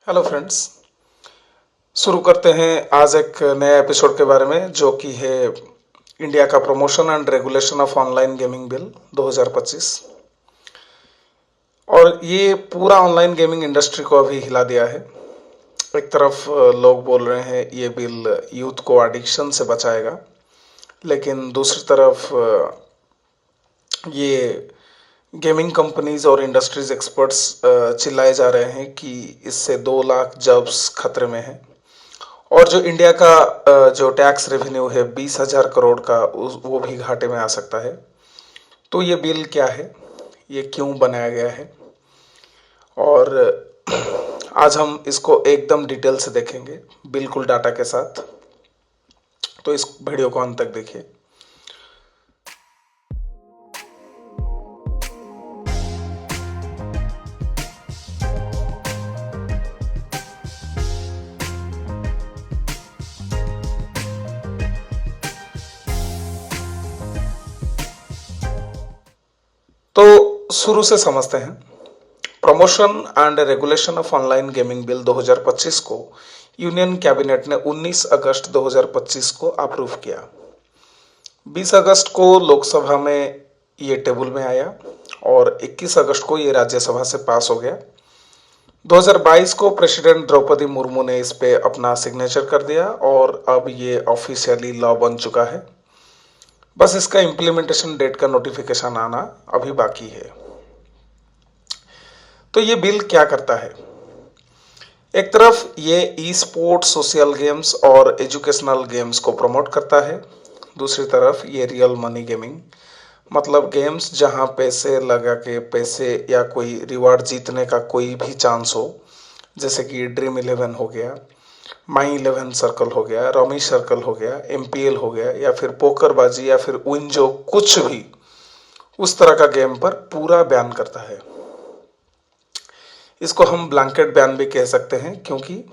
Hello friends. शुरू करते हैं आज एक नया एपिसोड के बारे में जो कि है इंडिया का promotion and regulation of online gaming bill 2025। और ये पूरा ऑनलाइन गेमिंग इंडस्ट्री को अभी हिला दिया है। एक तरफ लोग बोल रहे हैं ये बिल यूथ को एडिक्शन से बचाएगा, लेकिन दूसरी तरफ ये गेमिंग कंपनीज और इंडस्ट्रीज एक्सपर्ट्स चिल्लाए जा रहे हैं कि इससे 2 लाख जॉब्स खतरे में हैं। और जो इंडिया का जो टैक्स रेवेन्यू है 20,000 करोड़ का, वो भी घाटे में आ सकता है। तो ये बिल क्या है, ये क्यों बनाया गया है, और आज हम इसको एकदम डिटेल से देखेंगे, बिल्कुल डाटा के साथ। तो इस वीडियो को अंत तक देखिए। तो शुरू से समझते हैं। Promotion and regulation of online gaming bill 2025 को यूनियन कैबिनेट ने 19 अगस्त 2025 को अप्रूव किया। 20 अगस्त को लोकसभा में ये टेबल में आया और 21 अगस्त को ये राज्यसभा से पास हो गया। 2022 को प्रेसिडेंट द्रौपदी मुर्मू ने इस पे अपना सिग्नेचर कर दिया और अब ये ऑफिशियली लॉ बन चुका है। बस इसका इम्प्लीमेंटेशन डेट का नोटिफिकेशन आना अभी बाकी है। तो ये बिल क्या करता है? एक तरफ ये ई स्पोर्ट, सोशल गेम्स और एजुकेशनल गेम्स को प्रमोट करता है। दूसरी तरफ ये रियल मनी गेमिंग, मतलब गेम्स जहां पैसे लगा के पैसे या कोई रिवार्ड जीतने का कोई भी चांस हो, जैसे कि ड्रीम 11 हो गया, माई 11 सर्कल हो गया, रमी सर्कल हो गया, एमपीएल हो गया, या फिर पोकरबाजी या फिर विंजो, कुछ भी उस तरह का गेम पर पूरा बैन करता है। इसको हम ब्लैंकेट बैन भी कह सकते हैं, क्योंकि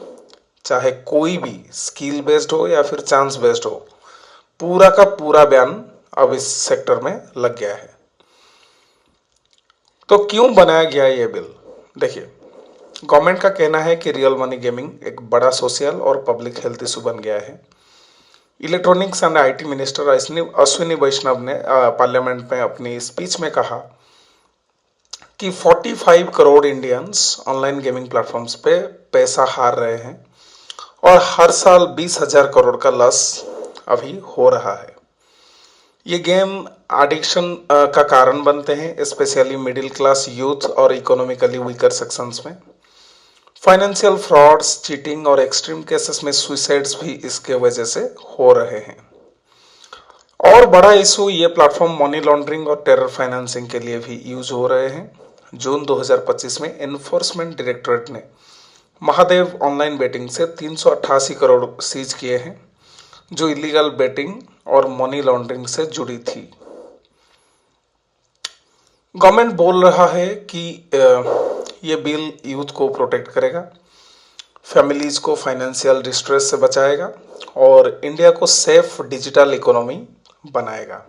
चाहे कोई भी स्किल बेस्ड हो या फिर चांस बेस्ड हो, पूरा का पूरा बैन अब इस सेक्टर में लग गया है। तो क्यों बनाया गया ये बिल? देखिए, गवर्नमेंट का कहना है कि रियल मनी गेमिंग एक बड़ा सोशल और पब्लिक हेल्थ इशू बन गया है। Electronics and IT minister Ashwini Vaishnaw ने पार्लियामेंट में अपनी स्पीच में कहा कि 45 crore Indians online gaming platforms पे पैसा हार रहे हैं और हर साल 20,000 करोड़ का लॉस अभी हो रहा है। ये गेम एडिक्शन का कारण बनते हैं, स्पेशली मिडिल क्लास यूथ और इकोनॉमिकली वीकर सेक्शंस में। फाइनेंशियल फ्रॉड्स, चीटिंग और एक्सट्रीम केसेस में सुसाइड्स भी इसके वजह से हो रहे हैं। और बड़ा इशू ये प्लेटफॉर्म मनी लॉन्ड्रिंग और टेरर फाइनेंसिंग के लिए भी यूज हो रहे हैं। जून 2025 में एनफोर्समेंट डायरेक्टरेट ने महादेव ऑनलाइन बेटिंग से 388 करोड़ सीज किए हैं, जो इलीगल बेटिंग और मनी लॉन्ड्रिंग से जुड़ी थी। गवर्नमेंट बोल रहा है कि ये बिल यूथ को प्रोटेक्ट करेगा, फैमिलीज को फाइनेंशियल डिस्ट्रेस से बचाएगा और इंडिया को सेफ डिजिटल इकोनॉमी बनाएगा।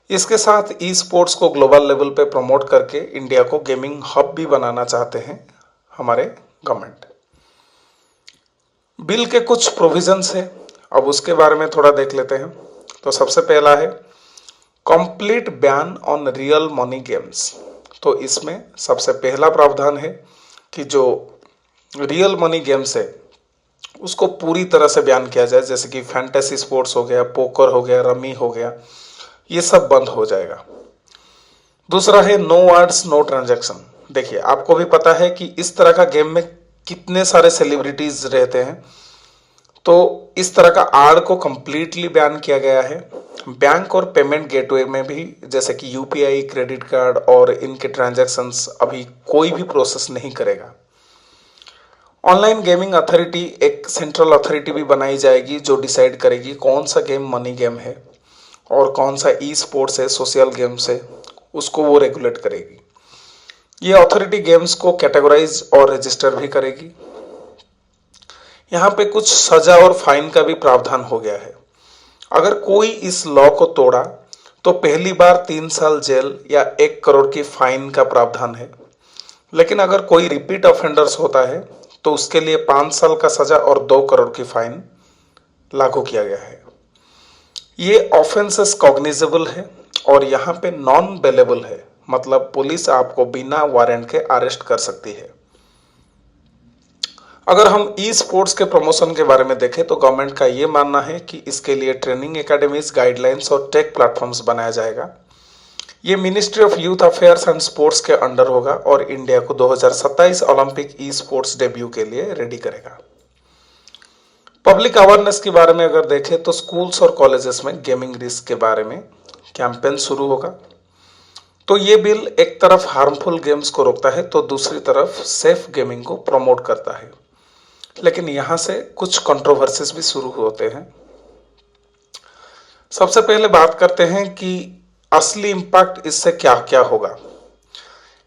इसके साथ ई स्पोर्ट्स को ग्लोबल लेवल पे प्रमोट करके इंडिया को गेमिंग हब भी बनाना चाहते हैं हमारे गवर्नमेंट। बिल के कुछ प्रोविजंस है, अब उसके बारे में थोड़ा देख लेते हैं। तो सबसे पहला है complete ban on real money games. तो इसमें सबसे पहला प्रावधान है कि जो रियल मनी गेम्स है उसको पूरी तरह से बैन किया जाए, जैसे कि फैंटेसी स्पोर्ट्स हो गया, पोकर हो गया, रमी हो गया, ये सब बंद हो जाएगा। दूसरा है नो एड्स नो ट्रांजैक्शन। देखिए, आपको भी पता है कि इस तरह का गेम में कितने सारे सेलिब्रिटीज रहते हैं, तो इस तरह का आड़ को कंप्लीटली बैन किया गया है। बैंक और पेमेंट गेटवे में भी, जैसे कि यूपीआई, क्रेडिट कार्ड और इनके ट्रांजैक्शंस अभी कोई भी प्रोसेस नहीं करेगा। ऑनलाइन गेमिंग अथॉरिटी, एक सेंट्रल अथॉरिटी भी बनाई जाएगी जो डिसाइड करेगी कौन सा गेम मनी गेम है और कौन सा ई स्पोर्ट्स है, सोशल गेम्स है, उसको वो रेगुलेट करेगी। ये अथॉरिटी गेम्स को कैटेगराइज और रजिस्टर भी करेगी। यहाँ पे कुछ सजा और फाइन का भी प्रावधान हो गया है। अगर कोई इस लॉ को तोड़ा तो पहली बार 3 साल जेल या 1 करोड़ की फाइन का प्रावधान है। लेकिन अगर कोई रिपीट ऑफेंडर्स होता है तो उसके लिए 5 साल का सजा और 2 करोड़ की फाइन लागू किया गया है। ये ऑफेंसेस कॉग्निजेबल है और यहाँ पे नॉन बेलेबल है, मतलब पुलिस आपको बिना वारंट के अरेस्ट कर सकती है। अगर हम ई स्पोर्ट्स के प्रमोशन के बारे में देखें तो गवर्नमेंट का ये मानना है कि इसके लिए ट्रेनिंग एकेडमीज, गाइडलाइंस और टेक प्लेटफॉर्म्स बनाया जाएगा। ये ministry of youth affairs and sports के अंडर होगा और इंडिया को 2027 ओलंपिक ई स्पोर्ट्स डेब्यू के लिए रेडी करेगा। पब्लिक अवेयरनेस के बारे में अगर देखें तो स्कूल्स और कॉलेजेस में गेमिंग रिस्क के बारे में कैंपेन शुरू होगा। तो ये बिल एक तरफ हार्मफुल गेम्स को रोकता है तो दूसरी तरफ सेफ गेमिंग को प्रमोट करता है, लेकिन यहां से कुछ कंट्रोवर्सीज भी शुरू होते हैं। सबसे पहले बात करते हैं कि असली इंपैक्ट इससे क्या क्या होगा।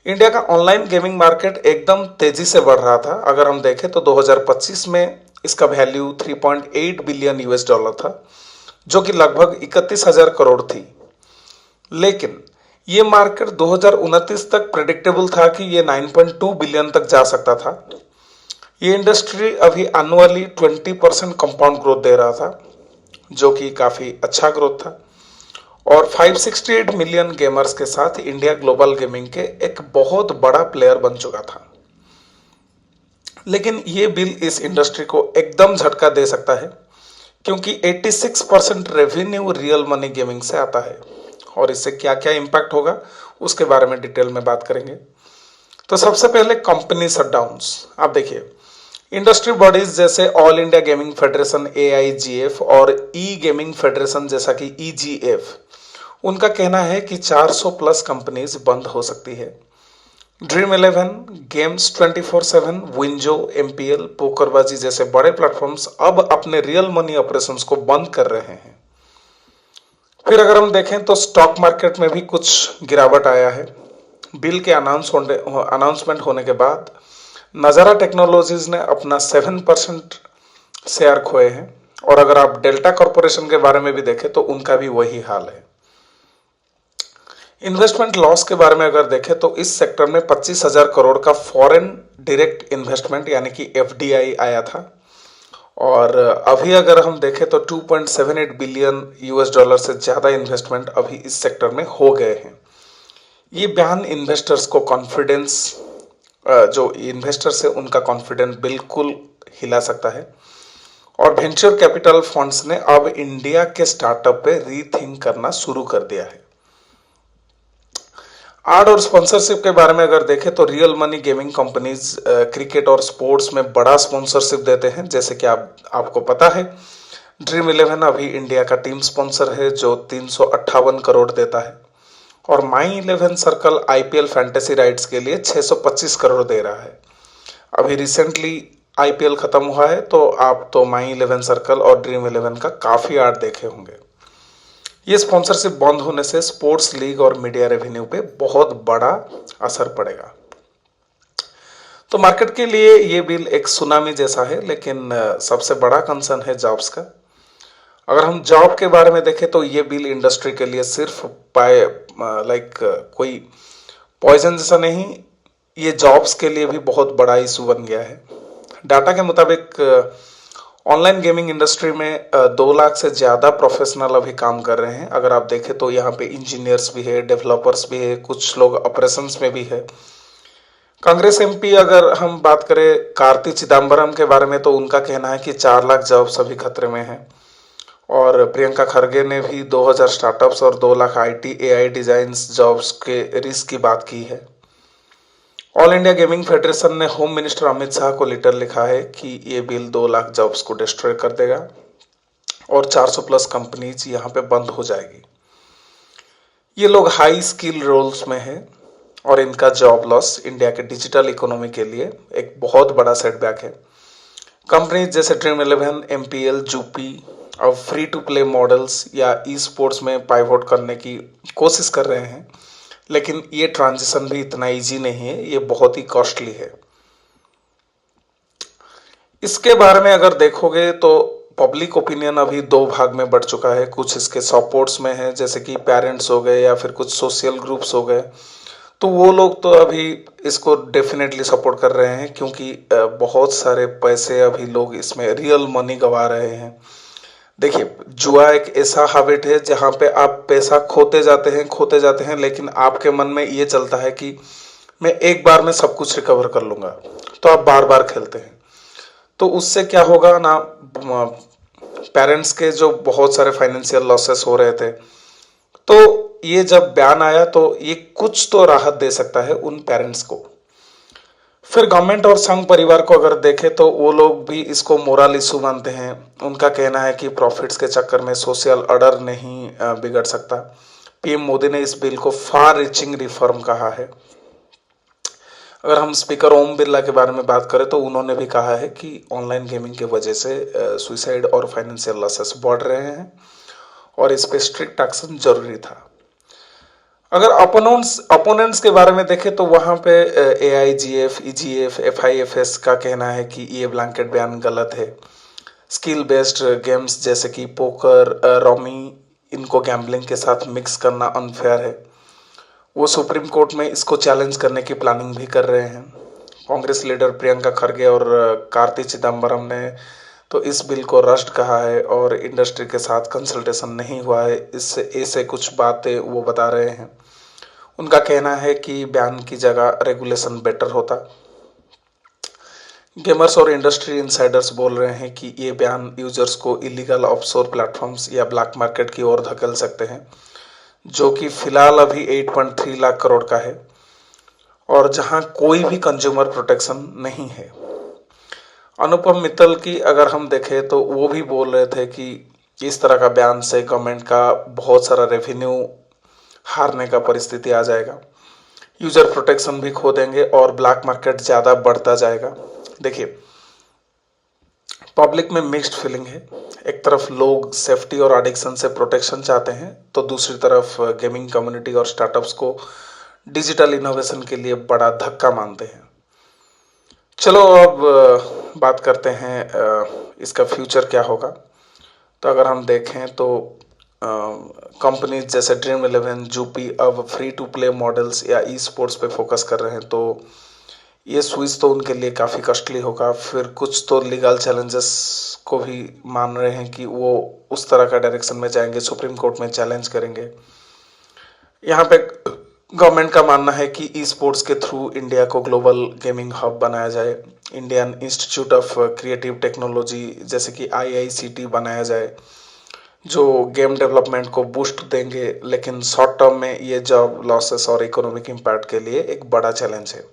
इंडिया का ऑनलाइन गेमिंग मार्केट एकदम तेजी से बढ़ रहा था। अगर हम देखें तो 2025 में इसका वैल्यू 3.8 बिलियन यूएस डॉलर था, जो कि लगभग 31,000 करोड़ थी। लेकिन ये मार्केट 2029 तक प्रेडिक्टेबल था कि ये 9.2 बिलियन तक जा सकता था। ये इंडस्ट्री अभी एनुअली 20% कंपाउंड ग्रोथ दे रहा था, जो कि काफी अच्छा ग्रोथ था। और 568 मिलियन गेमर्स के साथ इंडिया ग्लोबल गेमिंग के एक बहुत बड़ा प्लेयर बन चुका था। लेकिन ये बिल इस इंडस्ट्री को एकदम झटका दे सकता है, क्योंकि 86% रेवेन्यू रियल मनी गेमिंग से आता है। और इससे क्या क्या इंपैक्ट होगा उसके बारे में डिटेल में बात करेंगे। तो सबसे पहले कंपनी शटडाउन्स। आप देखिए, इंडस्ट्री बॉडीज जैसे all India gaming federation AIGF और ई गेमिंग फेडरेशन जैसा कि EGF, उनका कहना है कि 400 प्लस कंपनीज बंद हो सकती है। Dream11, गेम्स 24/7, विंजो, MPL, पोकरबाजी जैसे बड़े प्लेटफॉर्म्स अब अपने रियल मनी ऑपरेशंस को बंद कर रहे हैं। फिर अगर हम देखें तो स्टॉक मार्केट में भी कुछ गिरावट आया है। बिल के अनाउंसमेंट होने के बाद नजारा टेक्नोलॉजीज ने अपना 7% शेयर खोए हैं। और अगर आप डेल्टा कॉर्पोरेशन के बारे में भी देखें तो उनका भी वही हाल है। इन्वेस्टमेंट लॉस के बारे में अगर देखें तो इस सेक्टर में 25,000 करोड़ का फॉरेन डायरेक्ट इन्वेस्टमेंट यानी कि FDI आया था। और अभी अगर हम देखें तो 2.78 बिलियन यूएस डॉलर से ज़्यादा इन्वेस्टमेंट अभी इस सेक्टर में हो गए हैं। ये बयान इन्वेस्टर्स को कॉन्फिडेंस, जो इन्वेस्टर्स है उनका कॉन्फिडेंस बिल्कुल हिला सकता है। और वेंचर कैपिटल फंड्स ने अब इंडिया के स्टार्टअप पे रीथिंक करना शुरू कर दिया है। आर्ट और स्पॉन्सरशिप के बारे में अगर देखें तो real money gaming companies cricket और स्पोर्ट्स में बड़ा स्पॉन्सरशिप देते हैं। जैसे कि आपको पता है, Dream11 अभी इंडिया का टीम स्पॉन्सर है जो 358 करोड़ देता है। और My11 circle IPL fantasy rights के लिए 625 करोड़ दे रहा है। अभी रिसेंटली IPL खत्म हुआ है तो आप तो My11 सर्कल और Dream11 का काफी आर्ट देखे होंगे। ये स्पॉन्सरशिप बंद होने से स्पोर्ट्स लीग और मीडिया रेवेन्यू पे बहुत बड़ा असर पड़ेगा। तो मार्केट के लिए ये बिल एक सुनामी जैसा है, लेकिन सबसे बड़ा कंसर्न है जॉब्स का। अगर हम जॉब के बारे में देखें तो ये बिल इंडस्ट्री के लिए सिर्फ कोई पॉइजन जैसा नहीं, ये जॉब्स के लिए भी बहुत बड़ा इशू बन गया है। डाटा के मुताबिक ऑनलाइन गेमिंग इंडस्ट्री में 2 लाख से ज़्यादा प्रोफेशनल अभी काम कर रहे हैं। अगर आप देखें तो यहाँ पे इंजीनियर्स भी है, डेवलपर्स भी है, कुछ लोग ऑपरेशंस में भी है। कांग्रेस MP अगर हम बात करें कार्ति चिदम्बरम के बारे में तो उनका कहना है कि 4 लाख जॉब्स अभी खतरे में हैं। और प्रियंका खरगे ने भी 2000 स्टार्टअप्स और 2 lakh IT AI design jobs के रिस्क की बात की है। ऑल इंडिया गेमिंग फेडरेशन ने होम मिनिस्टर अमित शाह को लेटर लिखा है कि ये बिल 2 लाख जॉब्स को डिस्ट्रॉय कर देगा और 400 प्लस कंपनीज यहाँ पे बंद हो जाएगी। ये लोग हाई स्किल रोल्स में हैं और इनका जॉब लॉस इंडिया के डिजिटल इकोनॉमी के लिए एक बहुत बड़ा सेटबैक है। कंपनीज जैसे Dream11, MPL, जूपी अब फ्री टू प्ले मॉडल्स या ई स्पोर्ट्स में पाइवोट करने की कोशिश कर रहे हैं, लेकिन ये ट्रांजिशन भी इतना इजी नहीं है, ये बहुत ही कॉस्टली है। इसके बारे में अगर देखोगे तो पब्लिक ओपिनियन अभी 2 भाग में बढ़ चुका है। कुछ इसके सपोर्ट्स में है, जैसे कि पेरेंट्स हो गए या फिर कुछ सोशल ग्रुप्स हो गए। तो वो लोग तो अभी इसको डेफिनेटली सपोर्ट कर रहे हैं, क्योंकि बहुत सारे पैसे अभी लोग इसमें रियल मनी गंवा रहे हैं। देखिए, जुआ एक ऐसा हैबिट है जहां पे आप पैसा खोते जाते हैं, लेकिन आपके मन में ये चलता है कि मैं एक बार में सब कुछ रिकवर कर लूंगा, तो आप बार बार खेलते हैं। तो उससे क्या होगा ना, पेरेंट्स के जो बहुत सारे फाइनेंशियल लॉसेस हो रहे थे, तो ये जब बैन आया तो ये कुछ तो राहत दे सकता है उन पेरेंट्स को। फिर गवर्नमेंट और संघ परिवार को अगर देखें तो वो लोग भी इसको मोरल इशू मानते हैं। उनका कहना है कि प्रॉफिट्स के चक्कर में सोशल ऑर्डर नहीं बिगड़ सकता। पीएम मोदी ने इस बिल को फार रीचिंग रिफॉर्म कहा है। अगर हम स्पीकर ओम बिरला के बारे में बात करें तो उन्होंने भी कहा है कि ऑनलाइन गेमिंग की वजह से सुसाइड और फाइनेंशियल लॉसेस बढ़ रहे हैं और इस पे स्ट्रिक्ट एक्शन जरूरी था। अगर अपोनेंट्स के बारे में देखें तो वहां पे AIGF, EGF, FIFS का कहना है कि ये ब्लैंकेट बयान गलत है। स्किल बेस्ड गेम्स जैसे कि पोकर, रॉमी, इनको गैम्बलिंग के साथ मिक्स करना अनफेयर है। वो सुप्रीम कोर्ट में इसको चैलेंज करने की प्लानिंग भी कर रहे हैं। कांग्रेस लीडर प्रियंका खरगे और कार्ति चिदम्बरम ने तो इस बिल को रश्ड कहा है और इंडस्ट्री के साथ कंसल्टेशन नहीं हुआ है, इससे ऐसे कुछ बातें वो बता रहे हैं। उनका कहना है कि बैन की जगह रेगुलेशन बेटर होता। गेमर्स और इंडस्ट्री इनसाइडर्स बोल रहे हैं कि ये बैन यूजर्स को इलीगल ऑफशोर प्लेटफॉर्म्स या ब्लैक मार्केट की ओर धकेल सकते हैं, जो कि फिलहाल अभी 8.3 लाख करोड़ का है और जहां कोई भी कंज्यूमर प्रोटेक्शन नहीं है। अनुपम मित्तल की अगर हम देखें तो वो भी बोल रहे थे कि इस तरह का बयान से गवर्नमेंट का बहुत सारा रेवेन्यू हारने का परिस्थिति आ जाएगा, यूजर प्रोटेक्शन भी खो देंगे और ब्लैक मार्केट ज़्यादा बढ़ता जाएगा। देखिए, पब्लिक में मिक्स्ड फीलिंग है। एक तरफ लोग सेफ्टी और एडिक्शन से प्रोटेक्शन चाहते हैं, तो दूसरी तरफ गेमिंग कम्युनिटी और स्टार्टअप्स को डिजिटल इनोवेशन के लिए बड़ा धक्का मानते हैं। चलो अब बात करते हैं इसका फ्यूचर क्या होगा। तो अगर हम देखें तो कंपनीज जैसे Dream11, जूपी अब फ्री टू प्ले मॉडल्स या ई स्पोर्ट्स पे फोकस कर रहे हैं, तो ये स्विच तो उनके लिए काफ़ी कॉस्टली होगा। फिर कुछ तो लीगल चैलेंजेस को भी मान रहे हैं कि वो उस तरह का डायरेक्शन में जाएंगे, सुप्रीम कोर्ट में चैलेंज करेंगे। यहाँ पे गवर्नमेंट का मानना है कि ई स्पोर्ट्स के थ्रू इंडिया को ग्लोबल गेमिंग हब बनाया जाए, Indian institute of creative technology जैसे कि IICT बनाया जाए, जो गेम डेवलपमेंट को बूस्ट देंगे। लेकिन शॉर्ट टर्म में ये जॉब लॉसेस और इकोनॉमिक इम्पैक्ट के लिए एक बड़ा चैलेंज है।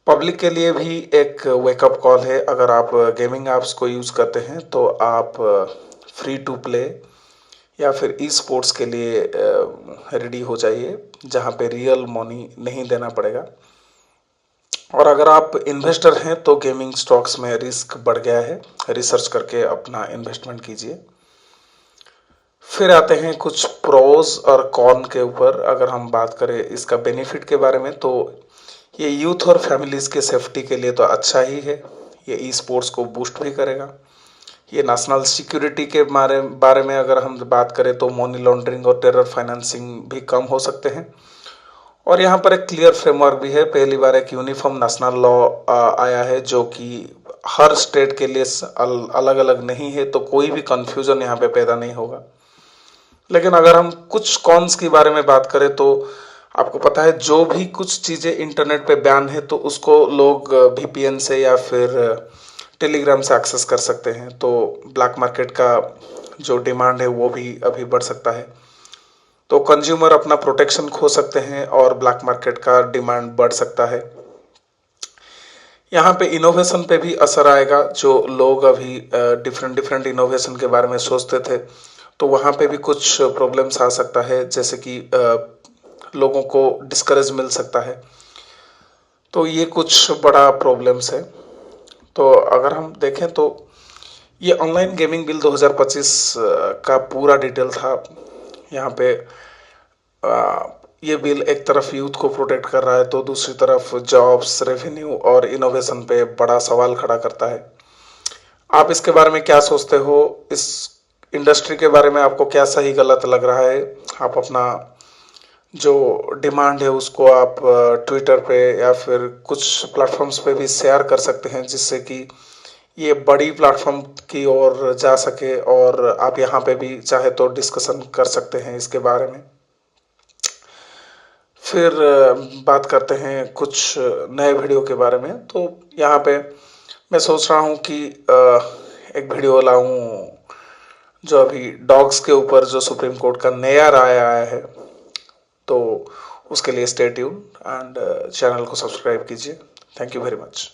पब्लिक के लिए भी एक वेकअप कॉल है। अगर आप गेमिंग ऐप्स को यूज़ करते हैं तो आप फ्री टू प्ले या फिर ई स्पोर्ट्स के लिए रेडी हो जाइए, जहां पे रियल मनी नहीं देना पड़ेगा। और अगर आप इन्वेस्टर हैं तो गेमिंग स्टॉक्स में रिस्क बढ़ गया है, रिसर्च करके अपना इन्वेस्टमेंट कीजिए। फिर आते हैं कुछ प्रोज और कॉन के ऊपर। अगर हम बात करें इसका बेनिफिट के बारे में, तो ये यूथ और फैमिलीज के सेफ्टी के लिए तो अच्छा ही है। ये ई स्पोर्ट्स को बूस्ट भी करेगा। ये नेशनल सिक्योरिटी के बारे में अगर हम बात करें तो मनी लॉन्ड्रिंग और टेरर फाइनेंसिंग भी कम हो सकते हैं। और यहाँ पर एक क्लियर फ्रेमवर्क भी है। पहली बार एक यूनिफॉर्म नेशनल लॉ आया है जो कि हर स्टेट के लिए अलग अलग नहीं है, तो कोई भी कंफ्यूजन यहाँ पे पैदा नहीं होगा। लेकिन अगर हम कुछ कॉन्स के बारे में बात करें तो आपको पता है, जो भी कुछ चीज़ें इंटरनेट पे बैन है तो उसको लोग VPN से या फिर टेलीग्राम से एक्सेस कर सकते हैं। तो ब्लैक मार्केट का जो डिमांड है वो भी अभी बढ़ सकता है। तो कंज्यूमर अपना प्रोटेक्शन खो सकते हैं और ब्लैक मार्केट का डिमांड बढ़ सकता है। यहाँ पे इनोवेशन पे भी असर आएगा। जो लोग अभी डिफरेंट इनोवेशन के बारे में सोचते थे, तो वहाँ पे भी कुछ प्रॉब्लम्स आ सकता है, जैसे कि लोगों को डिस्करेज मिल सकता है। तो ये कुछ बड़ा प्रॉब्लम्स है। तो अगर हम देखें तो ये ऑनलाइन गेमिंग बिल 2025 का पूरा डिटेल था। यहाँ पे ये बिल एक तरफ यूथ को प्रोटेक्ट कर रहा है, तो दूसरी तरफ जॉब्स, रेवेन्यू और इनोवेशन पे बड़ा सवाल खड़ा करता है। आप इसके बारे में क्या सोचते हो? इस इंडस्ट्री के बारे में आपको क्या सही गलत लग रहा है? आप अपना जो डिमांड है उसको आप ट्विटर पे या फिर कुछ प्लेटफॉर्म्स पे भी शेयर कर सकते हैं, जिससे कि ये बड़ी प्लेटफॉर्म की ओर जा सके और आप यहाँ पे भी चाहे तो डिस्कशन कर सकते हैं इसके बारे में। फिर बात करते हैं कुछ नए वीडियो के बारे में। तो यहाँ पे मैं सोच रहा हूँ कि एक वीडियो लाऊं जो अभी डॉग्स के ऊपर जो सुप्रीम कोर्ट का नया राय आया है, तो उसके लिए स्टे ट्यून एंड चैनल को सब्सक्राइब कीजिए। Thank you very much.